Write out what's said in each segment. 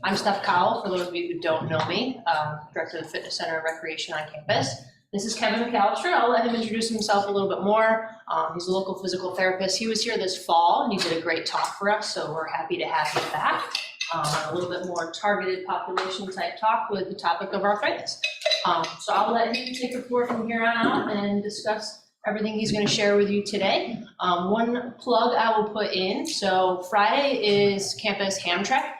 I'm Steph Cowell, for those of you who don't know me, Director of the Fitness Center and Recreation on campus. This is Kevin McAllister. I'll let him introduce himself a little bit more. He's a local physical therapist. He was here this fall and he did a great talk for us, so we're happy to have him back on a little bit more targeted population type talk with the topic of arthritis. So I'll let him take the floor from here on out and discuss everything he's going to share with you today. One plug I will put in, so Friday is campus ham trek.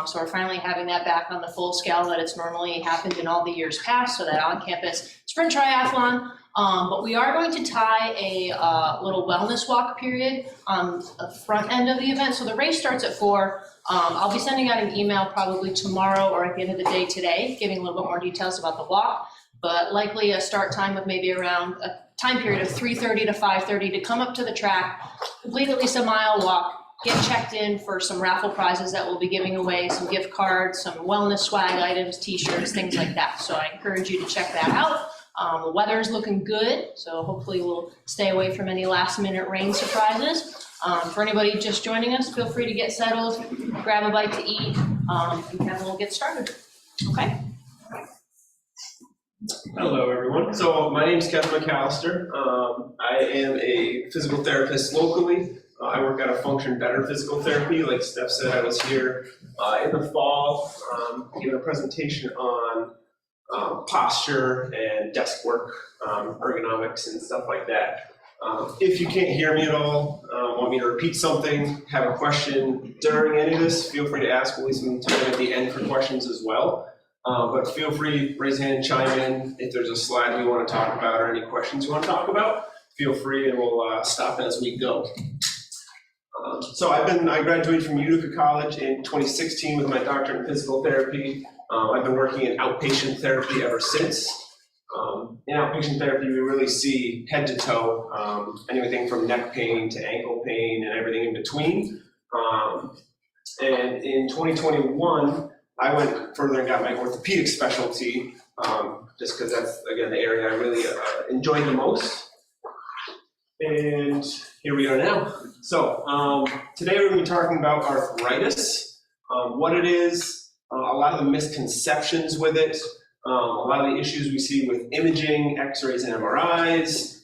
So we're finally having that back on the full scale that it's normally happened in all the years past, so that on-campus sprint triathlon. But we are going to tie a little wellness walk period on the front end of the event. So the race starts at 4. I'll be sending out an email probably tomorrow or at the end of the day today, giving a little bit more details about the walk, but likely a start time of maybe around a time period of 3:30 to 5:30 to come up to the track, complete at least a mile walk, get checked in for some raffle prizes that we'll be giving away, some gift cards, some wellness swag items, t-shirts, things like that. So I encourage you to check that out. The weather is looking good, so hopefully we'll stay away from any last minute rain surprises. For anybody just joining us, feel free to get settled, grab a bite to eat, and then we'll get started. Okay? Hello, everyone. So my name is Kevin McAllister. I am a physical therapist locally. I work out of Function Better Physical Therapy. Like Steph said, I was here in the fall giving a presentation on posture and desk work, ergonomics and stuff like that. If you can't hear me at all, want me to repeat something, have a question during any of this, feel free to ask. We'll leave some time at the end for questions as well. But feel free, raise your hand, chime in. If there's a slide we want to talk about or any questions you want to talk about, feel free and we'll stop as we go. So I graduated from Utica College in 2016 with my doctorate in physical therapy. I've been working in outpatient therapy ever since. In outpatient therapy, we really see head to toe, anything from neck pain to ankle pain and everything in between. And in 2021, I went further and got my orthopedic specialty, just because that's, again, the area I really enjoy the most. And here we are now. So today we're going to be talking about arthritis, what it is, a lot of the misconceptions with it, a lot of the issues we see with imaging, x-rays and MRIs.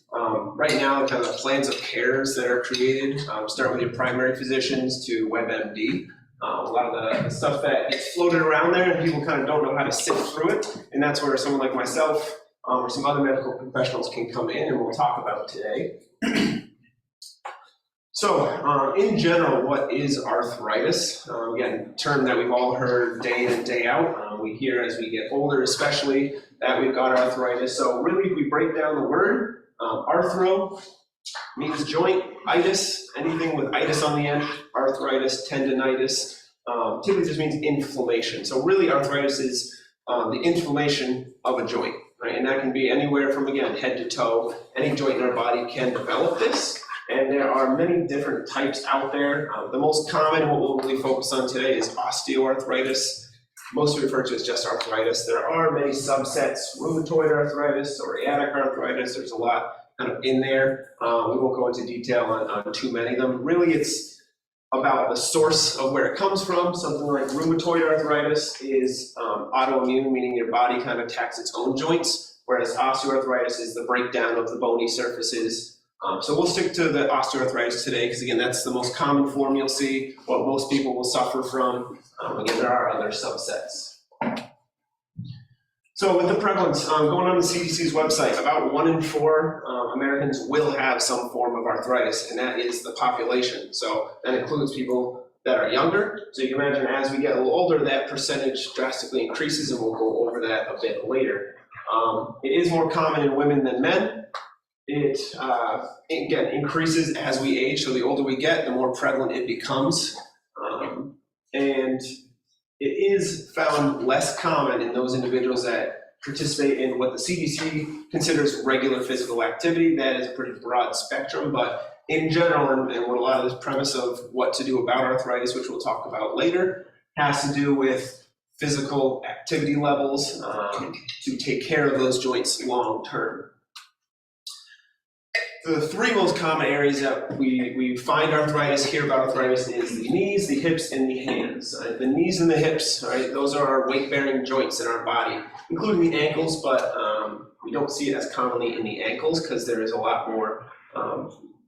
Right now, kind of the plans of cares that are created, start with your primary physicians to WebMD. A lot of the stuff that gets floated around there and people kind of don't know how to sift through it. And that's where someone like myself or some other medical professionals can come in and we'll talk about today. So in general, what is arthritis? Again, term that we've all heard day in and day out. We hear as we get older especially that we've got arthritis. So really if we break down the word, arthro means joint, itis, anything with itis on the end, arthritis, tendinitis, typically just means inflammation. So really arthritis is the inflammation of a joint, right? And that can be anywhere from, again, head to toe. Any joint in our body can develop this. And there are many different types out there. The most common, what we'll really focus on today, is osteoarthritis. Mostly referred to as just arthritis. There are many subsets, rheumatoid arthritis, psoriatic arthritis. There's a lot kind of in there. We won't go into detail on too many of them. Really, it's about the source of where it comes from. Something like rheumatoid arthritis is autoimmune, meaning your body kind of attacks its own joints, whereas osteoarthritis is the breakdown of the bony surfaces. So we'll stick to the osteoarthritis today because, again, that's the most common form you'll see, what most people will suffer from. Again, there are other subsets. So with the prevalence, going on the CDC's website, about 1 in 4 Americans will have some form of arthritis, and that is the population. So that includes people that are younger. So you can imagine as we get a little older, that percentage drastically increases, and we'll go over that a bit later. It is more common in women than men. It, again, increases as we age. So the older we get, the more prevalent it becomes. And it is found less common in those individuals that participate in what the CDC considers regular physical activity. That is a pretty broad spectrum, but in general, and what a lot of this premise of what to do about arthritis, which we'll talk about later, has to do with physical activity levels to take care of those joints long term. The three most common areas that we find arthritis, hear about arthritis, is the knees, the hips, and the hands. The knees and the hips, right, those are our weight-bearing joints in our body, including the ankles, but we don't see it as commonly in the ankles because there is a lot more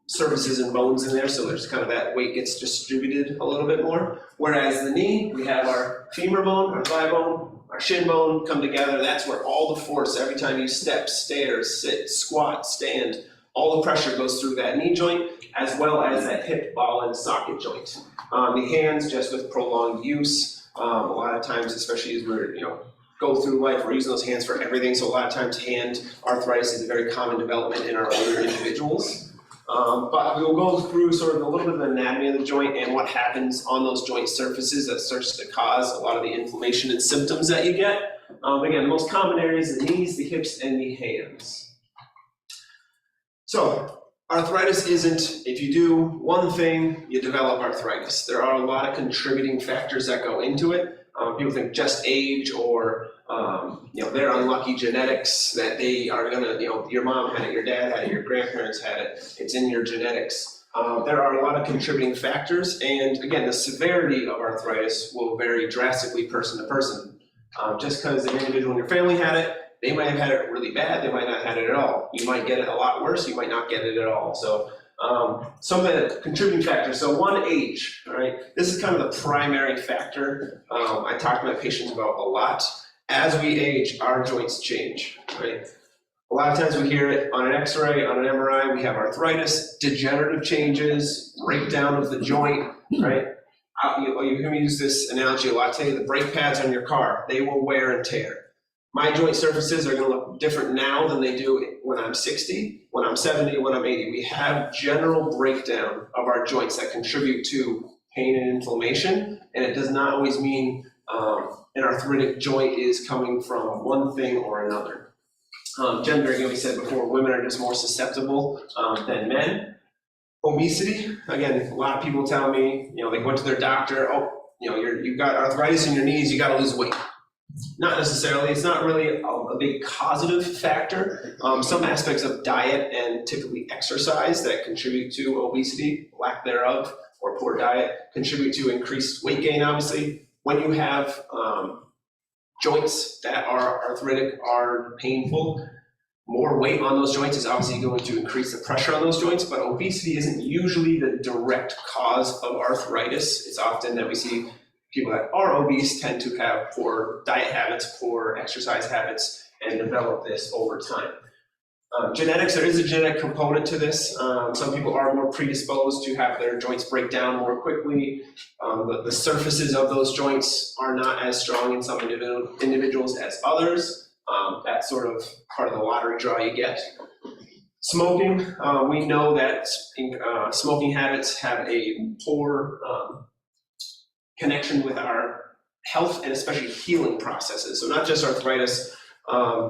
surfaces and bones in there, so there's kind of that weight gets distributed a little bit more. Whereas the knee, we have our femur bone, our thigh bone, our shin bone come together. That's where all the force, every time you step, stairs, sit, squat, stand, all the pressure goes through that knee joint, as well as that hip, ball, and socket joint. The hands, just with prolonged use, a lot of times, especially as we're, go through life, we're using those hands for everything. So a lot of times, hand arthritis is a very common development in our older individuals. But we will go through sort of a little bit of the anatomy of the joint and what happens on those joint surfaces that starts to cause a lot of the inflammation and symptoms that you get. Again, the most common areas, the knees, the hips, and the hands. So, arthritis isn't, if you do one thing, you develop arthritis. There are a lot of contributing factors that go into it. People think just age or, their unlucky genetics, that they are gonna, your mom had it, your dad had it, your grandparents had it, it's in your genetics. There are a lot of contributing factors, and again, the severity of arthritis will vary drastically person to person. Just because an individual in your family had it, they might have had it really bad, they might not have had it at all. You might get it a lot worse, you might not get it at all. So some of the contributing factors. So one, age, all right? This is kind of the primary factor I talk to my patients about a lot. As we age, our joints change, right? A lot of times we hear it on an x-ray, on an MRI, we have arthritis, degenerative changes, breakdown of the joint, right? You hear me use this analogy a lot today. The brake pads on your car, they will wear and tear. My joint surfaces are going to look different now than they do when I'm 60, when I'm 70, when I'm 80. We have general breakdown of our joints that contribute to pain and inflammation, and it does not always mean an arthritic joint is coming from one thing or another. Gender, again, we said before, women are just more susceptible than men. Obesity, again, a lot of people tell me, they went to their doctor, you've got arthritis in your knees, you got to lose weight. Not necessarily. It's not really a big causative factor. Some aspects of diet and typically exercise that contribute to obesity, lack thereof, or poor diet contribute to increased weight gain, obviously. When you have joints that are arthritic, are painful, more weight on those joints is obviously going to increase the pressure on those joints, but obesity isn't usually the direct cause of arthritis. It's often that we see people that are obese tend to have poor diet habits, poor exercise habits, and develop this over time. Genetics, there is a genetic component to this. Some people are more predisposed to have their joints break down more quickly. The surfaces of those joints are not as strong in some individuals as others. That's sort of part of the lottery draw you get. Smoking, we know that smoking habits have a poor connection with our health and especially healing processes. So not just arthritis,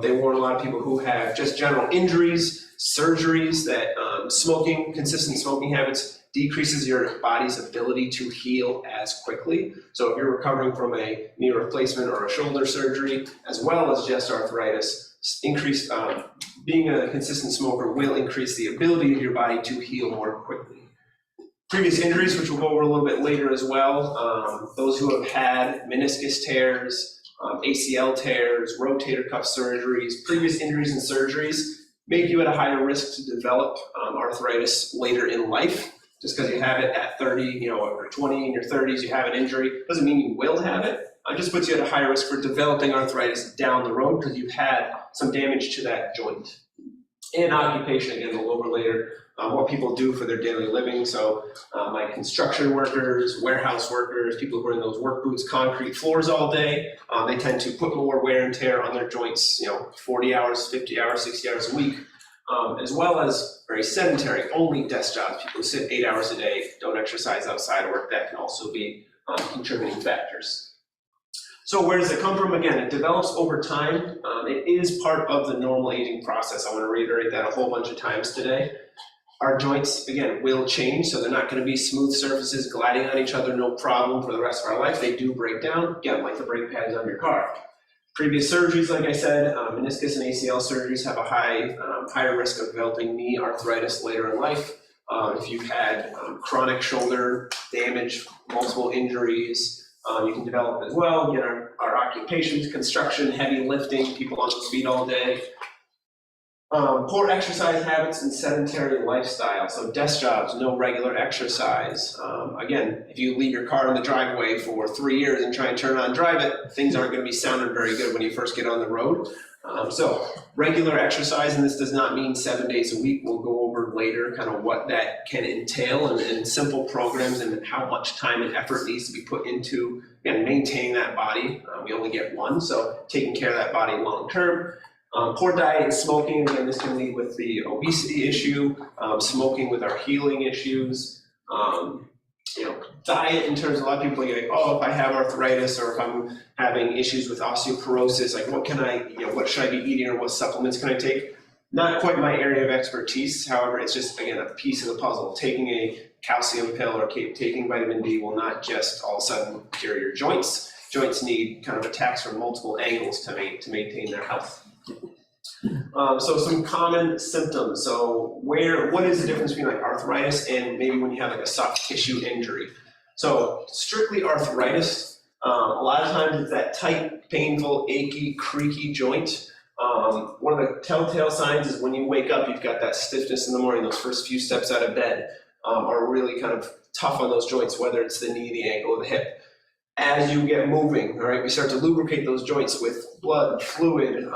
they warn a lot of people who have just general injuries, surgeries, that consistent smoking habits decreases your body's ability to heal as quickly. So if you're recovering from a knee replacement or a shoulder surgery, as well as just arthritis, being a consistent smoker will increase the ability of your body to heal more quickly. Previous injuries, which we'll go over a little bit later as well, those who have had meniscus tears, ACL tears, rotator cuff surgeries, previous injuries and surgeries make you at a higher risk to develop arthritis later in life. Just because you have it at 30, or 20, in your 30s, you have an injury, doesn't mean you will have it. It just puts you at a higher risk for developing arthritis down the road because you've had some damage to that joint. And occupation, again, we'll go over later, what people do for their daily living. So like construction workers, warehouse workers, people who are in those work boots, concrete floors all day, they tend to put more wear and tear on their joints, 40 hours, 50 hours, 60 hours a week, as well as very sedentary, only desk jobs. People who sit 8 hours a day, don't exercise outside of work. That can also be contributing factors. So where does it come from? Again, it develops over time. It is part of the normal aging process. I want to reiterate that a whole bunch of times today. Our joints, again, will change, so they're not going to be smooth surfaces gliding on each other, no problem for the rest of our life. They do break down, again, like the brake pads on your car. Previous surgeries, like I said, meniscus and ACL surgeries have a higher risk of developing knee arthritis later in life. If you've had chronic shoulder damage, multiple injuries, you can develop as well. Again, our occupations, construction, heavy lifting, people on the feet all day. Poor exercise habits and sedentary lifestyle. So desk jobs, no regular exercise. Again, if you leave your car in the driveway for 3 years and try and turn on and drive it, things aren't going to be sounding very good when you first get on the road. So regular exercise, and this does not mean 7 days a week. We'll go over later kind of what that can entail and simple programs and how much time and effort needs to be put into, again, maintaining that body. We only get one, so taking care of that body long term. Poor diet and smoking, again, this can lead with the obesity issue, smoking with our healing issues. Diet in terms of a lot of people are like, oh, if I have arthritis or if I'm having issues with osteoporosis, like what should I be eating or what supplements can I take? Not quite my area of expertise. However, it's just, again, a piece of the puzzle. Taking a calcium pill or taking vitamin D will not just all of a sudden cure your joints. Joints need kind of attacks from multiple angles to maintain their health. So some common symptoms. So what is the difference between like arthritis and maybe when you have like a soft tissue injury? So strictly arthritis, a lot of times it's that tight, painful, achy, creaky joint. One of the telltale signs is when you wake up, you've got that stiffness in the morning. Those first few steps out of bed are really kind of tough on those joints, whether it's the knee, the ankle, or the hip. As you get moving, all right, we start to lubricate those joints with blood, fluid.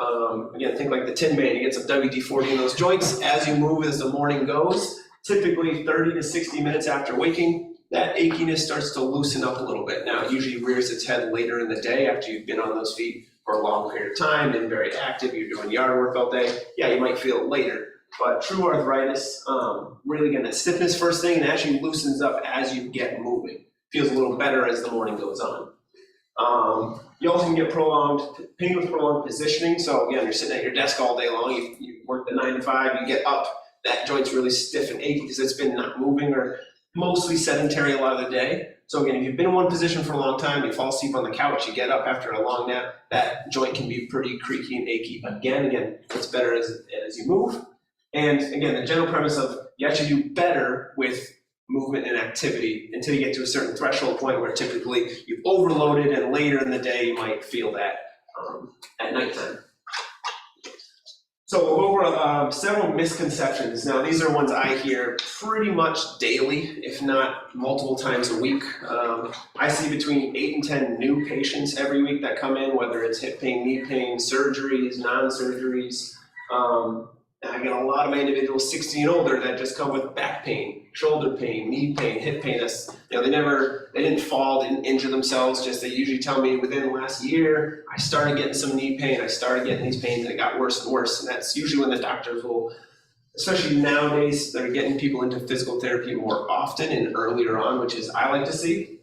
Again, think like the Tin Man, you get some WD-40 in those joints. As you move, as the morning goes, typically 30 to 60 minutes after waking, that achiness starts to loosen up a little bit. Now, it usually rears its head later in the day after you've been on those feet for a long period of time, been very active, you're doing yard work all day. Yeah, you might feel it later. But true arthritis, really again, that stiffness first thing, and actually loosens up as you get moving. Feels a little better as the morning goes on. You also can get pain with prolonged positioning. So again, you're sitting at your desk all day long, you work the 9 to 5, you get up, that joint's really stiff and achy because it's been not moving or mostly sedentary a lot of the day. So again, if you've been in one position for a long time, you fall asleep on the couch, you get up after a long nap, that joint can be pretty creaky and achy. Again, it's better as you move. And again, the general premise of you actually do better with movement and activity until you get to a certain threshold point where typically you've overloaded and later in the day you might feel that at nighttime. So we'll go over several misconceptions. Now these are ones I hear pretty much daily, if not multiple times a week. I see between 8 and 10 new patients every week that come in, whether it's hip pain, knee pain, surgeries, non-surgeries. I get a lot of my individuals 60 and older that just come with back pain, shoulder pain, knee pain, hip pain. That's, they didn't fall, didn't injure themselves. Just they usually tell me within the last year, I started getting some knee pain. I started getting these pains, and it got worse and worse. And that's usually when the doctors will, especially nowadays, they're getting people into physical therapy more often and earlier on, which is I like to see.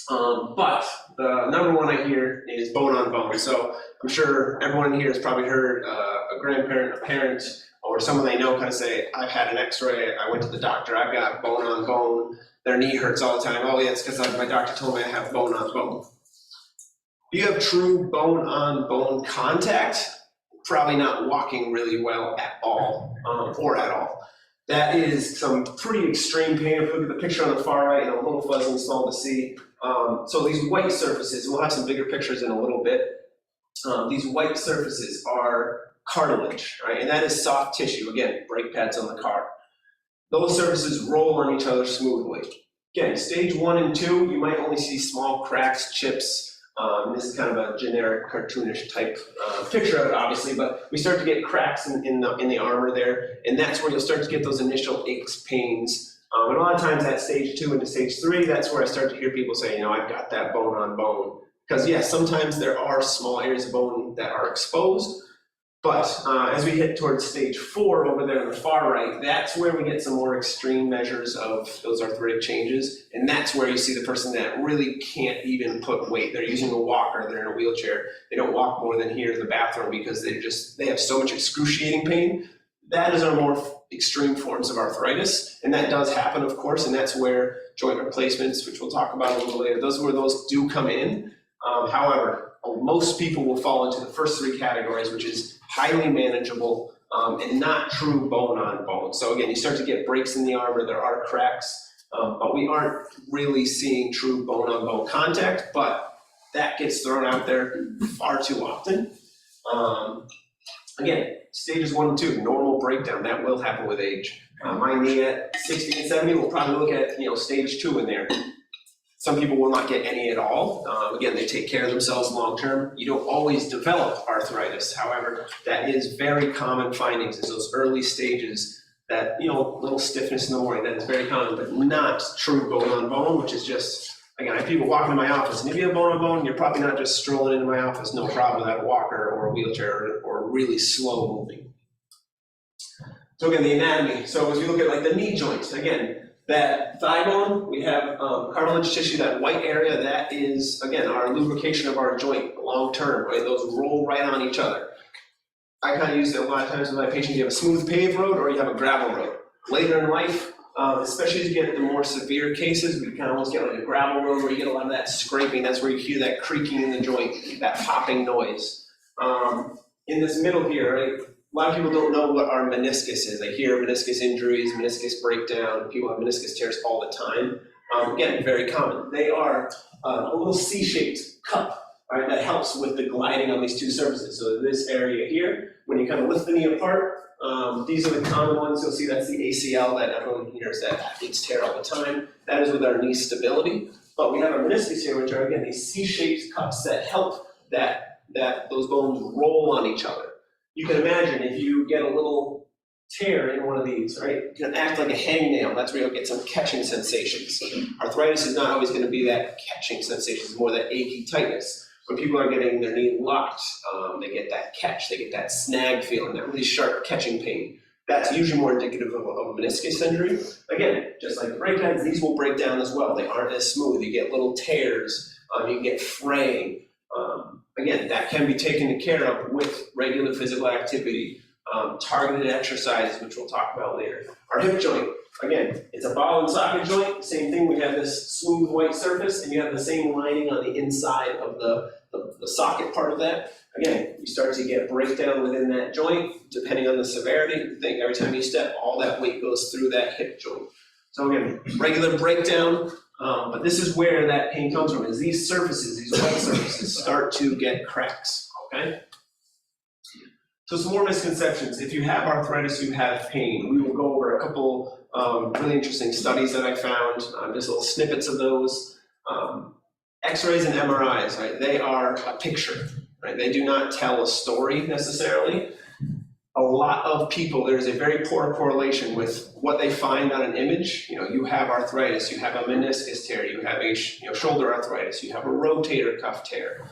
But the number one I hear is bone on bone. So I'm sure everyone here has probably heard a grandparent, a parent, or someone they know kind of say, I've had an x-ray, I went to the doctor, I've got bone on bone, their knee hurts all the time. Oh yeah, it's because my doctor told me I have bone on bone. If you have true bone on bone contact, probably not walking really well at all, or at all. That is some pretty extreme pain. If you look at the picture on the far right, a little fuzzy and small to see. So these white surfaces, we'll have some bigger pictures in a little bit. These white surfaces are cartilage, right? And that is soft tissue. Again, brake pads on the car. Those surfaces roll on each other smoothly. Again, stage 1 and 2, you might only see small cracks, chips. This is kind of a generic cartoonish type picture of it, obviously, but we start to get cracks in the armor there, and that's where you'll start to get those initial aches, pains. And a lot of times at stage 2 into stage 3, that's where I start to hear people say, I've got that bone on bone. Because yes, sometimes there are small areas of bone that are exposed, but as we hit towards stage 4 over there on the far right, that's where we get some more extreme measures of those arthritic changes, and that's where you see the person that really can't even put weight. They're using a walker, they're in a wheelchair, they don't walk more than here to the bathroom because they have so much excruciating pain. That is our more extreme forms of arthritis, and that does happen, of course, and that's where joint replacements, which we'll talk about a little later, those do come in. However, most people will fall into the first three categories, which is highly manageable and not true bone on bone. So again, you start to get breaks in the arm or there are cracks, but we aren't really seeing true bone on bone contact, but that gets thrown out there far too often. Again, stages 1 and 2, normal breakdown, that will happen with age. My knee at 60 and 70 will probably look at stage 2 in there. Some people will not get any at all. Again, they take care of themselves long term. You don't always develop arthritis. However, that is very common findings is those early stages that, little stiffness in the morning, that is very common, but not true bone on bone, which is just, again, I have people walking in my office, and if you have bone on bone, you're probably not just strolling into my office, no problem, without a walker or a wheelchair or really slow moving. So again, the anatomy. So as we look at like the knee joints, again, that thigh bone, we have cartilage tissue, that white area, that is, again, our lubrication of our joint long term, right? Those roll right on each other. I kind of use it a lot of times with my patients. You have a smooth paved road or you have a gravel road. Later in life, especially as you get the more severe cases, we kind of almost get like a gravel road where you get a lot of that scraping. That's where you hear that creaking in the joint, that popping noise. In this middle here, right? A lot of people don't know what our meniscus is. They hear meniscus injuries, meniscus breakdown. People have meniscus tears all the time. Again, very common. They are a little C-shaped cup, right, that helps with the gliding on these two surfaces. So this area here, when you kind of lift the knee apart, these are the common ones. You'll see that's the ACL that everyone hears that athletes tear all the time. That is with our knee stability. But we have our meniscus here, which are, again, these C-shaped cups that help that those bones roll on each other. You can imagine if you get a little tear in one of these, right? It can act like a hangnail. That's where you'll get some catching sensations. Arthritis is not always going to be that catching sensation. It's more that achy tightness. When people are getting their knee locked, they get that catch. They get that snag feeling, that really sharp catching pain. That's usually more indicative of a meniscus injury. Again, just like the breakdowns, these will break down as well. They aren't as smooth. You get little tears. You get fraying. Again, that can be taken care of with regular physical activity, targeted exercises, which we'll talk about later. Our hip joint, again, it's a ball and socket joint. Same thing, we have this smooth white surface, and you have the same lining on the inside of the socket part of that. Again, you start to get breakdown within that joint, depending on the severity. Think every time you step, all that weight goes through that hip joint. So again, regular breakdown. But this is where that pain comes from, is these surfaces, these white surfaces, start to get cracks, okay? So some more misconceptions. If you have arthritis, you have pain. We will go over a couple really interesting studies that I found, just little snippets of those. X-rays and MRIs, right? They are a picture, right? They do not tell a story necessarily. A lot of people, there's a very poor correlation with what they find on an image. You have arthritis, you have a meniscus tear, you have a shoulder arthritis, you have a rotator cuff tear.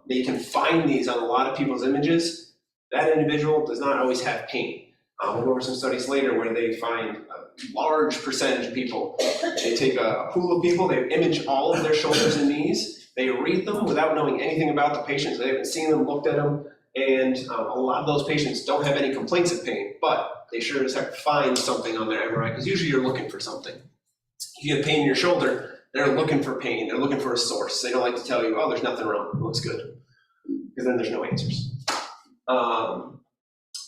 They can find these on a lot of people's images. That individual does not always have pain. We'll go over some studies later where they find a large percentage of people. They take a pool of people, they image all of their shoulders and knees, they read them without knowing anything about the patients. They haven't seen them, looked at them. And a lot of those patients don't have any complaints of pain, but they sure as heck find something on their MRI, because usually you're looking for something. If you have pain in your shoulder, they're looking for pain. They're looking for a source. They don't like to tell you, oh, there's nothing wrong. It looks good. Because then there's no answers.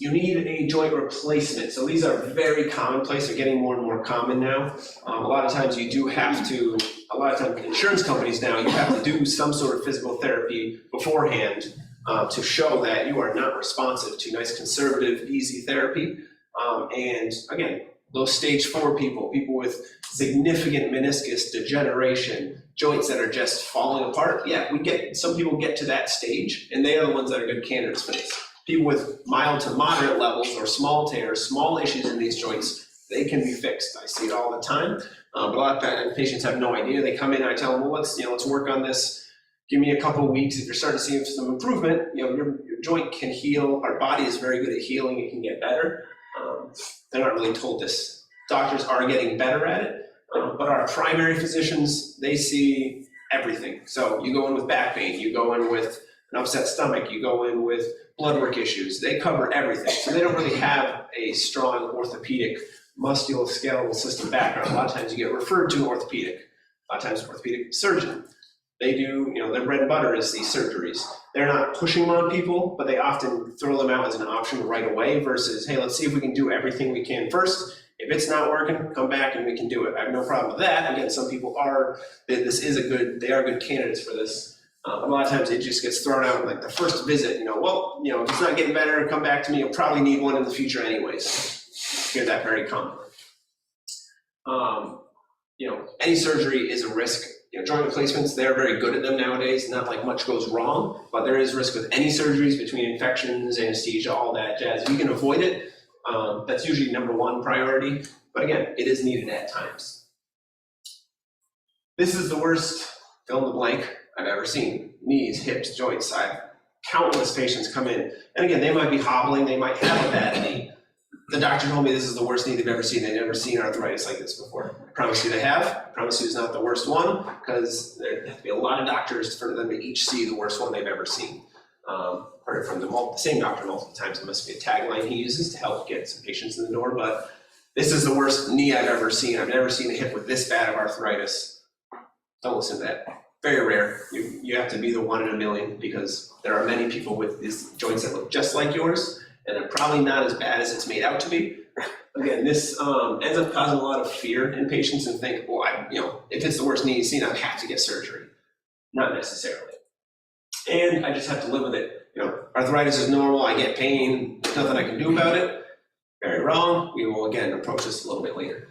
You need a joint replacement. So these are very commonplace. They're getting more and more common now. A lot of times you do have to, a lot of times insurance companies now, you have to do some sort of physical therapy beforehand to show that you are not responsive to nice conservative, easy therapy. And again, those stage 4 people with significant meniscus degeneration, joints that are just falling apart. Yeah, some people get to that stage, and they are the ones that are good candidates for this. People with mild to moderate levels or small tears, small issues in these joints, they can be fixed. I see it all the time. But a lot of patients have no idea. They come in and I tell them, well, let's work on this. Give me a couple of weeks. If you're starting to see some improvement, your joint can heal. Our body is very good at healing. It can get better. They're not really told this. Doctors are getting better at it, but our primary physicians, they see everything. So you go in with back pain, you go in with an upset stomach, you go in with blood work issues. They cover everything. So they don't really have a strong orthopedic musculoskeletal system background. A lot of times you get referred to an orthopedic, a lot of times an orthopedic surgeon. They do, their bread and butter is these surgeries. They're not pushing them on people, but they often throw them out as an option right away versus, hey, let's see if we can do everything we can first. If it's not working, come back and we can do it. I have no problem with that. Again, some people they are good candidates for this. A lot of times it just gets thrown out like the first visit, if it's not getting better, come back to me. You'll probably need one in the future anyways. Hear that very commonly. Any surgery is a risk. Joint replacements, they're very good at them nowadays. Not like much goes wrong, but there is risk with any surgeries between infections, anesthesia, all that jazz. If you can avoid it, that's usually number one priority. But again, it is needed at times. This is the worst fill in the blank I've ever seen. Knees, hips, joints. I have countless patients come in. And again, they might be hobbling, they might have a bad knee. The doctor told me this is the worst knee they've ever seen. They've never seen arthritis like this before. I promise you they have. I promise you it's not the worst one, because there have to be a lot of doctors for them to each see the worst one they've ever seen. Heard it from the same doctor multiple times. It must be a tagline he uses to help get some patients in the door, but this is the worst knee I've ever seen. I've never seen a hip with this bad of arthritis. Don't listen to that. Very rare. You have to be the 1 in a million, because there are many people with these joints that look just like yours, and they're probably not as bad as it's made out to be. Again, this ends up causing a lot of fear in patients and think, well, if it's the worst knee you've seen, I have to get surgery. Not necessarily. And I just have to live with it. Arthritis is normal, I get pain, there's nothing I can do about it. Very wrong. We will again approach this a little bit later.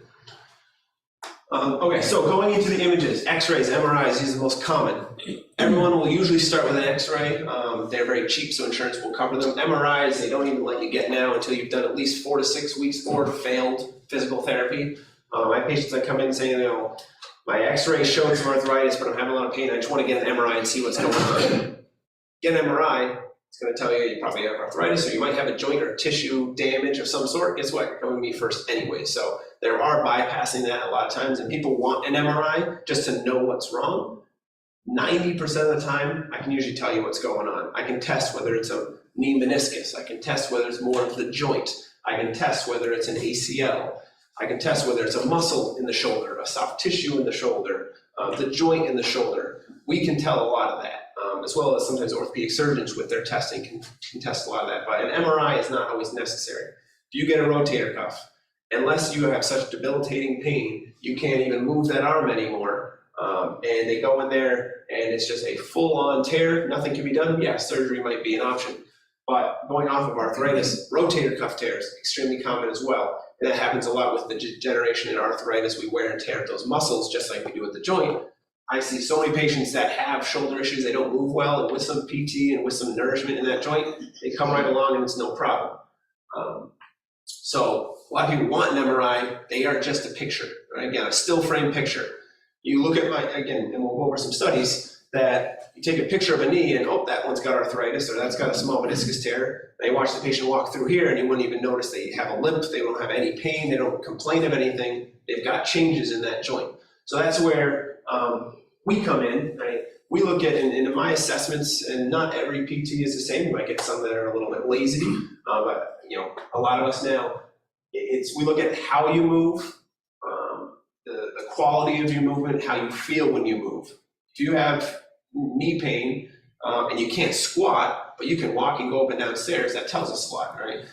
Okay, so going into the images, x-rays, MRIs, these are the most common. Everyone will usually start with an x-ray. They're very cheap, so insurance will cover them. MRIs, they don't even let you get now until you've done at least 4 to 6 weeks or failed physical therapy. My patients that come in saying, my x-ray showed some arthritis, but I'm having a lot of pain. I just want to get an MRI and see what's going on. Get an MRI, it's going to tell you probably have arthritis, or you might have a joint or tissue damage of some sort. Guess what? You're coming to me first anyway. So there are bypassing that a lot of times, and people want an MRI just to know what's wrong. 90% of the time, I can usually tell you what's going on. I can test whether it's a knee meniscus. I can test whether it's more of the joint. I can test whether it's an ACL. I can test whether it's a muscle in the shoulder, a soft tissue in the shoulder, the joint in the shoulder. We can tell a lot of that, as well as sometimes orthopedic surgeons with their testing can test a lot of that. But an MRI is not always necessary. If you get a rotator cuff, unless you have such debilitating pain, you can't even move that arm anymore, and they go in there and it's just a full-on tear, nothing can be done, yeah, surgery might be an option. But going off of arthritis, rotator cuff tears, extremely common as well. And that happens a lot with the degeneration in arthritis. We wear and tear those muscles just like we do with the joint. I see so many patients that have shoulder issues, they don't move well, and with some PT and with some nourishment in that joint, they come right along and it's no problem. So a lot of people want an MRI, they are just a picture, right? Again, a still frame picture. You look at and we'll go over some studies that you take a picture of a knee and, oh, that one's got arthritis, or that's got a small meniscus tear. They watch the patient walk through here and you wouldn't even notice they have a limp, they don't have any pain, they don't complain of anything, they've got changes in that joint. So that's where we come in, right? We look at, in my assessments, and not every PT is the same. You might get some that are a little bit lazy, but a lot of us now, we look at how you move, the quality of your movement, how you feel when you move. If you have knee pain and you can't squat, but you can walk and go up and down stairs, that tells us a lot, right?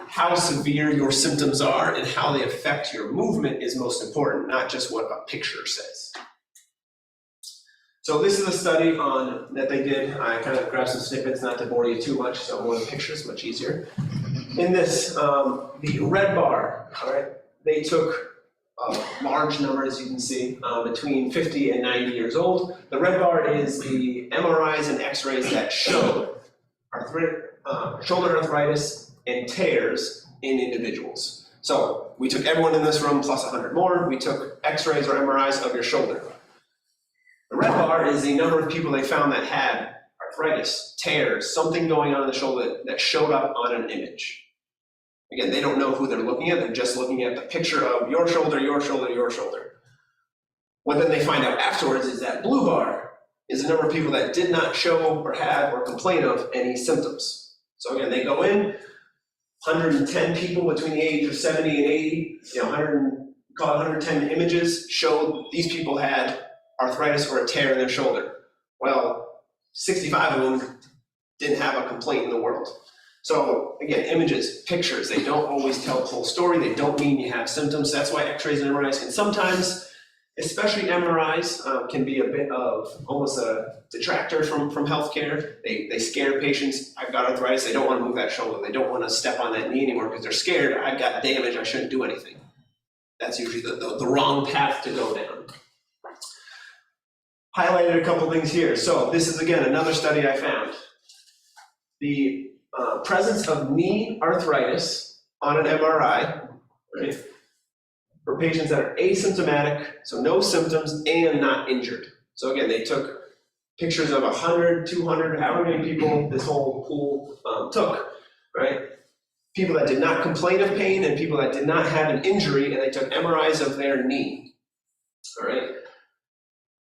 How severe your symptoms are and how they affect your movement is most important, not just what a picture says. So this is a study that they did. I kind of grabbed some snippets, not to bore you too much, so more the pictures, much easier. In this, the red bar, all right, they took a large number, as you can see, between 50 and 90 years old. The red bar is the MRIs and x-rays that showed shoulder arthritis and tears in individuals. So we took everyone in this room plus 100 more. We took x-rays or MRIs of your shoulder. The red bar is the number of people they found that had arthritis, tears, something going on in the shoulder that showed up on an image. Again, they don't know who they're looking at. They're just looking at the picture of your shoulder, your shoulder, your shoulder. What then they find out afterwards is that blue bar is the number of people that did not show or have or complain of any symptoms. So again, they go in, 110 people between the age of 70 and 80, 110 images showed these people had arthritis or a tear in their shoulder. Well, 65 of them didn't have a complaint in the world. So again, images, pictures, they don't always tell the whole story. They don't mean you have symptoms. That's why x-rays and MRIs can sometimes, especially MRIs, can be a bit of almost a detractor from healthcare. They scare patients. I've got arthritis. They don't want to move that shoulder. They don't want to step on that knee anymore because they're scared. I've got damage. I shouldn't do anything. That's usually the wrong path to go down. Highlighted a couple things here. So this is, again, another study I found. The presence of knee arthritis on an MRI, right, for patients that are asymptomatic, so no symptoms and not injured. So again, they took pictures of 100, 200, however many people this whole pool took, right? People that did not complain of pain and people that did not have an injury, and they took MRIs of their knee, all right?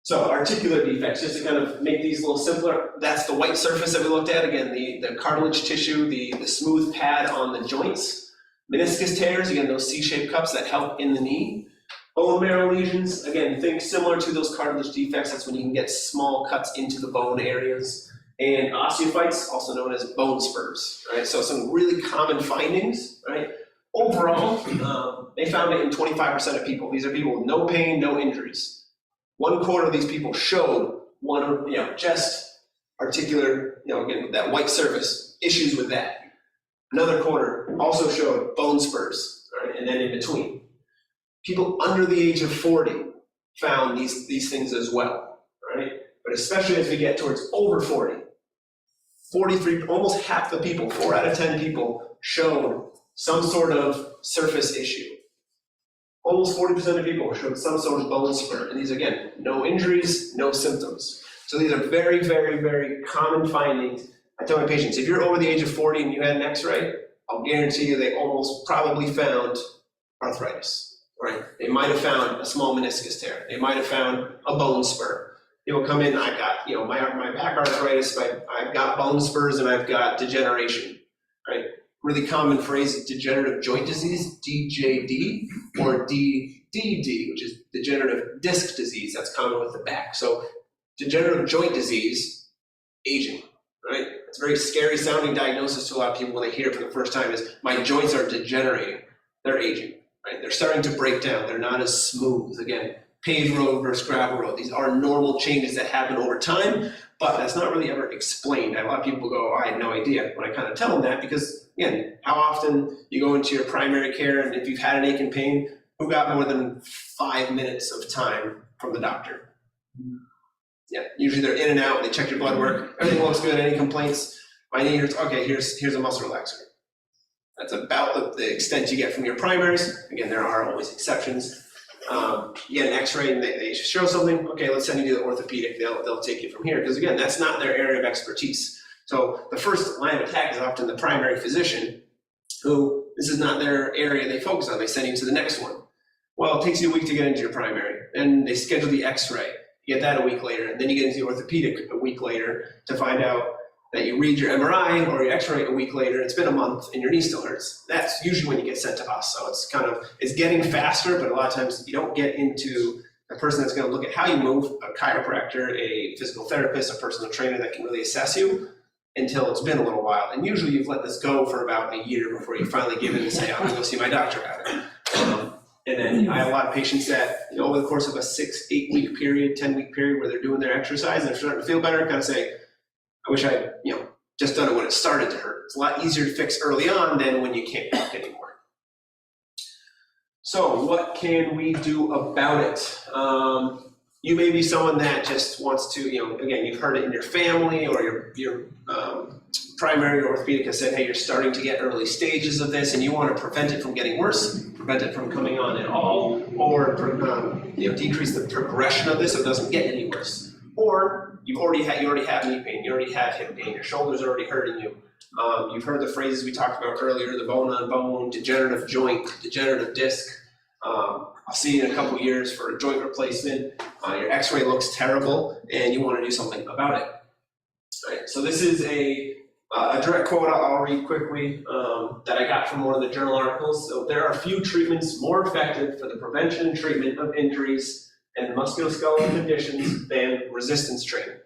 So articular defects, just to kind of make these a little simpler, that's the white surface that we looked at. Again, the cartilage tissue, the smooth pad on the joints. Meniscus tears, again, those C-shaped cups that help in the knee. Bone marrow lesions, again, think similar to those cartilage defects. That's when you can get small cuts into the bone areas. And osteophytes, also known as bone spurs, right? So some really common findings, right? Overall, they found it in 25% of people. These are people with no pain, no injuries. 1/4 of these people showed just articular, again, that white surface, issues with that. Another 1/4 also showed bone spurs, right? And then in between. People under the age of 40 found these things as well, right? But especially as we get towards over 40, 43, almost half the people, 4 out of 10 people showed some sort of surface issue. Almost 40% of people showed some sort of bone spur. And these, again, no injuries, no symptoms. So these are very, very, very common findings. I tell my patients, if you're over the age of 40 and you had an x-ray, I'll guarantee you they almost probably found arthritis, right? They might have found a small meniscus tear. They might have found a bone spur. People come in, I got, my back arthritis, I've got bone spurs and I've got degeneration, right? Really common phrase, degenerative joint disease, DJD, or DDD, which is degenerative disc disease. That's common with the back. So degenerative joint disease, aging, right? It's a very scary sounding diagnosis to a lot of people when they hear it for the first time is, my joints are degenerating. They're aging, right? They're starting to break down. They're not as smooth. Again, paved road versus gravel road. These are normal changes that happen over time, but that's not really ever explained. A lot of people go, I had no idea, when I kind of tell them that, because again, how often you go into your primary care and if you've had an ache and pain, who got more than 5 minutes of time from the doctor? Yeah, usually they're in and out, they check your blood work, everything looks good, any complaints? My knee hurts, okay, here's a muscle relaxer. That's about the extent you get from your primaries. Again, there are always exceptions. You get an x-ray and they show something, okay, let's send you to the orthopedic, they'll take you from here. Because again, that's not their area of expertise. So the first line of attack is often the primary physician, who this is not their area they focus on, they send you to the next one. Well, it takes you a week to get into your primary, and they schedule the x-ray, you get that a week later, and then you get into the orthopedic a week later to find out that you read your MRI or your x-ray a week later, it's been a month and your knee still hurts. That's usually when you get sent to us. So it's getting faster, but a lot of times you don't get into a person that's gonna look at how you move, a chiropractor, a physical therapist, a personal trainer that can really assess you until it's been a little while. And usually you've let this go for about a year before you finally give in and say, I'm gonna go see my doctor about it. And then I have a lot of patients that, over the course of a 6-8 week period, 10-week period where they're doing their exercise and they're starting to feel better, kind of say, I wish I, just done it when it started to hurt. It's a lot easier to fix early on than when you can't walk anymore. So what can we do about it? You may be someone that just wants to, again, you've heard it in your family or your primary orthopedic has said, hey, you're starting to get early stages of this and you want to prevent it from getting worse, prevent it from coming on at all, or decrease the progression of this so it doesn't get any worse. Or you already have knee pain, you already have hip pain, your shoulder's already hurting you. You've heard the phrases we talked about earlier, the bone on bone, degenerative joint, degenerative disc. I'll see you in a couple years for a joint replacement. Your x-ray looks terrible and you want to do something about it. All right, so this is a direct quote I'll read quickly that I got from one of the journal articles. So there are few treatments more effective for the prevention and treatment of injuries and musculoskeletal conditions than resistance training.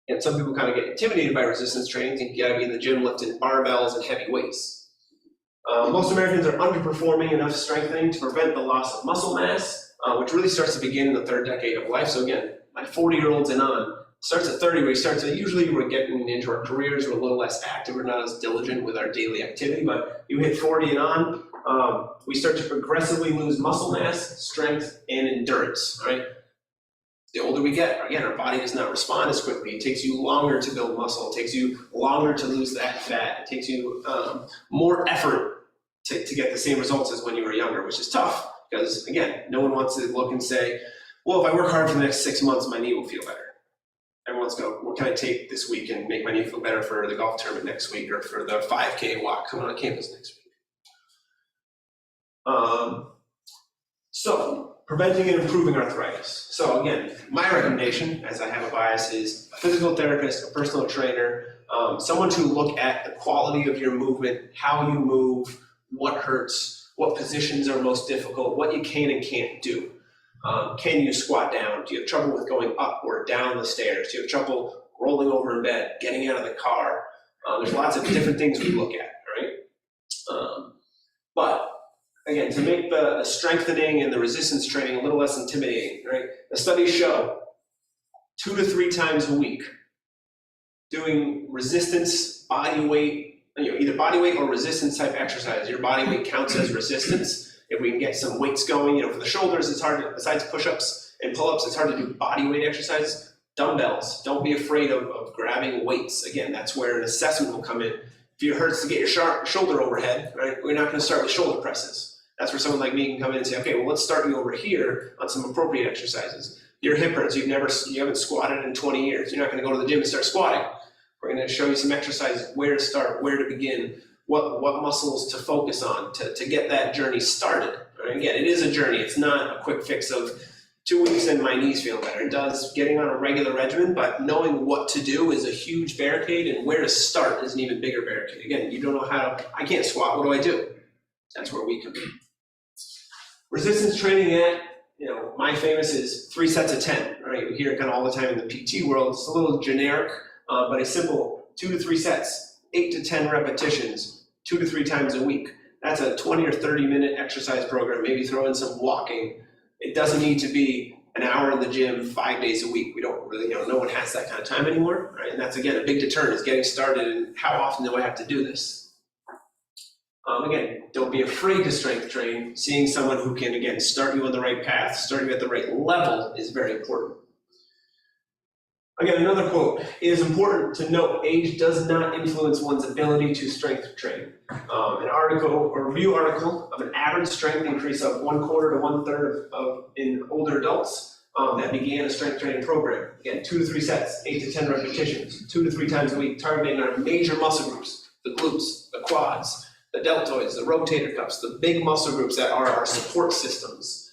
And some people kind of get intimidated by resistance training, think you gotta be in the gym lifting barbells and heavy weights. Most Americans are underperforming enough strengthening to prevent the loss of muscle mass, which really starts to begin in the third decade of life. So again, my 40-year-olds and on, starts at 30, where we start to, usually we're getting into our careers, we're a little less active, we're not as diligent with our daily activity, but you hit 40 and on, we start to progressively lose muscle mass, strength, and endurance, right? The older we get, again, our body does not respond as quickly. It takes you longer to build muscle. It takes you longer to lose that fat. It takes you more effort to get the same results as when you were younger, which is tough because, again, no one wants to look and say, well, if I work hard for the next 6 months, my knee will feel better. Everyone's going, what can I take this week and make my knee feel better for the golf tournament next week or for the 5K walk coming on campus next week? So, preventing and improving arthritis. So again, my recommendation, as I have a bias, is a physical therapist, a personal trainer, someone to look at the quality of your movement, how you move, what hurts, what positions are most difficult, what you can and can't do. Can you squat down? Do you have trouble with going up or down the stairs? Do you have trouble rolling over in bed, getting out of the car? There's lots of different things we look at, right? But again, to make the strengthening and the resistance training a little less intimidating, right? The studies show 2 to 3 times a week doing resistance, body weight, either body weight or resistance type exercise. Your body weight counts as resistance. If we can get some weights going, for the shoulders, it's hard to, besides push-ups and pull-ups, it's hard to do body weight exercises. Dumbbells, don't be afraid of grabbing weights. Again, that's where an assessment will come in. If it hurts to get your shoulder overhead, right, we're not gonna start with shoulder presses. That's where someone like me can come in and say, okay, well, let's start you over here on some appropriate exercises. Your hip hurts, you haven't squatted in 20 years. You're not gonna go to the gym and start squatting. We're gonna show you some exercises, where to start, where to begin, what muscles to focus on to get that journey started. Right? Again, it is a journey. It's not a quick fix of 2 weeks and my knees feel better. It does getting on a regular regimen, but knowing what to do is a huge barricade, and where to start is an even bigger barricade. Again, you don't know I can't squat, what do I do? That's where we come in. Resistance training at, my famous is 3 sets of 10, right? We hear it kind of all the time in the PT world. It's a little generic, but it's simple, 2 to 3 sets. 8 to 10 repetitions, 2 to 3 times a week. That's a 20 or 30 minute exercise program. Maybe throw in some walking. It doesn't need to be an hour in the gym 5 days a week. We don't really, no one has that kind of time anymore, right? And that's, again, a big deterrent is getting started and how often do I have to do this? Again, don't be afraid to strength train. Seeing someone who can, again, start you on the right path, start you at the right level is very important. Again, another quote, it is important to note age does not influence one's ability to strength train. A review article of an average strength increase of 1/4 to 1/3 in older adults that began a strength training program. Again, 2 to 3 sets, 8 to 10 repetitions, 2 to 3 times a week, targeting our major muscle groups, the glutes, the quads, the deltoids, the rotator cuffs, the big muscle groups that are our support systems,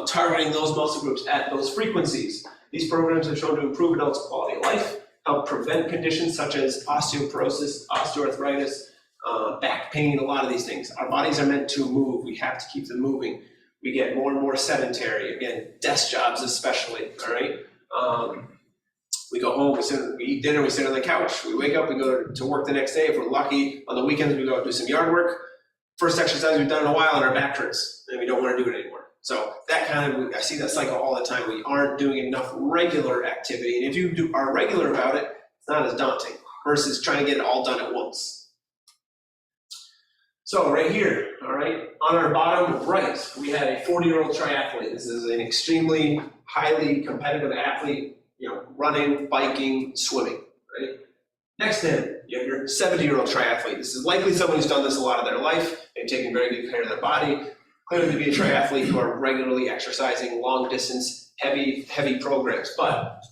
targeting those muscle groups at those frequencies. These programs have shown to improve adults' quality of life, help prevent conditions such as osteoporosis, osteoarthritis, back pain, a lot of these things. Our bodies are meant to move. We have to keep them moving. We get more and more sedentary, again, desk jobs especially, all right? We go home, we eat dinner, we sit on the couch. We wake up, we go to work the next day. If we're lucky, on the weekends, we go do some yard work. First exercise we've done in a while and our back hurts, and we don't want to do it anymore. So that I see that cycle all the time. We aren't doing enough regular activity. And if you are regular about it, it's not as daunting versus trying to get it all done at once. So right here, all right, on our bottom right, we had a 40-year-old triathlete. This is an extremely highly competitive athlete, running, biking, swimming, right? Next to him, you have your 70-year-old triathlete. This is likely someone who's done this a lot of their life. They've taken very good care of their body. Clearly to be a triathlete who are regularly exercising long distance, heavy programs. But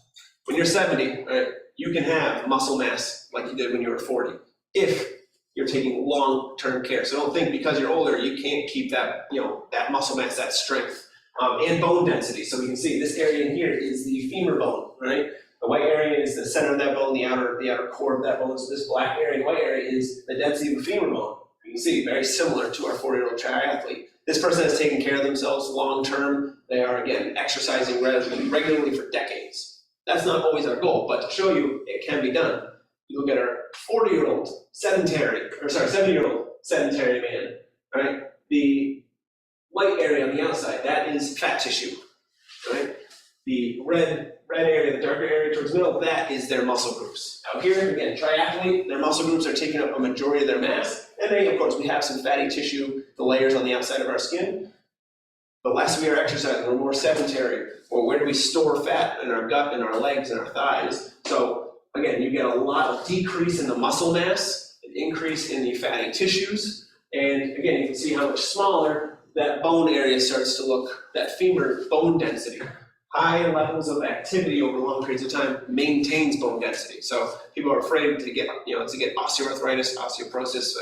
when you're 70, right, you can have muscle mass like you did when you were 40, if you're taking long-term care. So don't think because you're older, you can't keep that, that muscle mass, that strength, and bone density. So we can see this area in here is the femur bone, right? The white area is the center of that bone, the outer core of that bone. So this black area, the white area is the density of the femur bone. You can see very similar to our 40-year-old triathlete. This person has taken care of themselves long-term. They are, again, exercising regularly for decades. That's not always our goal, but to show you it can be done, you look at our 70-year-old sedentary man, right? The white area on the outside, that is fat tissue, right? The red area, the darker area towards the middle, that is their muscle groups. Out here, again, triathlete, their muscle groups are taking up a majority of their mass. And then, of course, we have some fatty tissue, the layers on the outside of our skin. The less we are exercising, we're more sedentary. Or where do we store fat? In our gut, in our legs, in our thighs. So again, you get a lot of decrease in the muscle mass, an increase in the fatty tissues. And again, you can see how much smaller that bone area starts to look, that femur bone density. High levels of activity over long periods of time maintains bone density. So people are afraid to get, to get osteoarthritis, osteoporosis,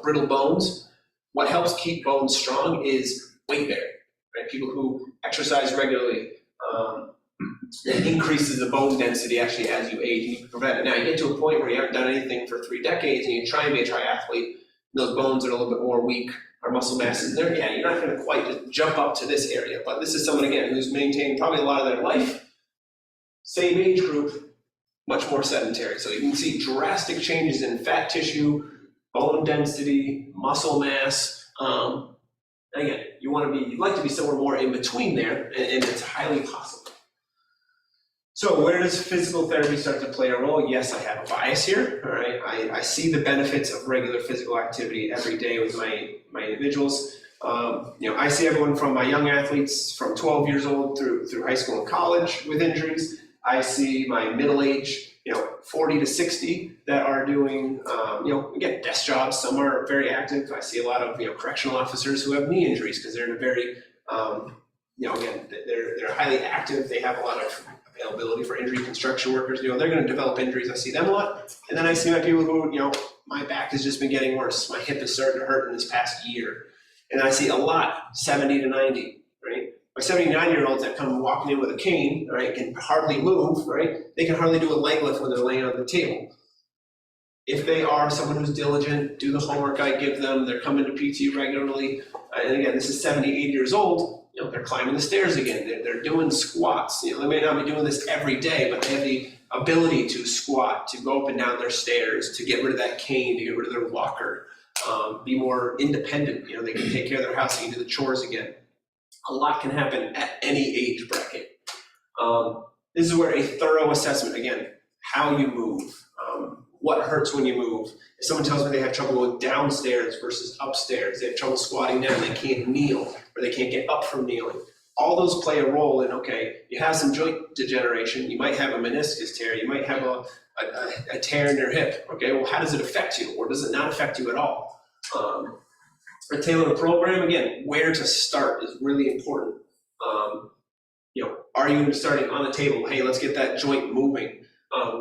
brittle bones. What helps keep bones strong is weight bearing. Right? People who exercise regularly, it increases the bone density actually as you age, and you can prevent it. Now you get to a point where you haven't done anything for 3 decades and you try and be a triathlete, those bones are a little bit more weak, our muscle mass is there. Yeah, you're not going to quite just jump up to this area, but this is someone, again, who's maintained probably a lot of their life, same age group, much more sedentary. So you can see drastic changes in fat tissue, bone density, muscle mass. Again, you'd like to be somewhere more in between there, and it's highly possible. So where does physical therapy start to play a role? Yes, I have a bias here, all right? I see the benefits of regular physical activity every day with my individuals. I see everyone from my young athletes from 12 years old through high school and college with injuries. I see my middle age, 40 to 60 that are doing, again, desk jobs. Some are very active. I see a lot of, correctional officers who have knee injuries because they're in a very, again, they're highly active. They have a lot of availability for injury. Construction workers, they're going to develop injuries. I see them a lot. And then I see my people who, my back has just been getting worse. My hip is starting to hurt in this past year. And I see a lot, 70 to 90, right? My 79-year-olds that come walking in with a cane, right, can hardly move, right? They can hardly do a leg lift when they're laying on the table. If they are someone who's diligent, do the homework I give them, they're coming to PT regularly, and again, this is 70, 80 years old, they're climbing the stairs again, they're doing squats. They may not be doing this every day, but they have the ability to squat, to go up and down their stairs, to get rid of that cane, to get rid of their walker, be more independent. They can take care of their house, they can do the chores again. A lot can happen at any age bracket. This is where a thorough assessment, again, how you move, what hurts when you move. If someone tells me they have trouble going downstairs versus upstairs, they have trouble squatting down, they can't kneel, or they can't get up from kneeling. All those play a role in, okay, you have some joint degeneration, you might have a meniscus tear, you might have a tear in your hip. Okay, well, how does it affect you, or does it not affect you at all? A tailored program, again, where to start is really important. Are you starting on the table? Hey, let's get that joint moving.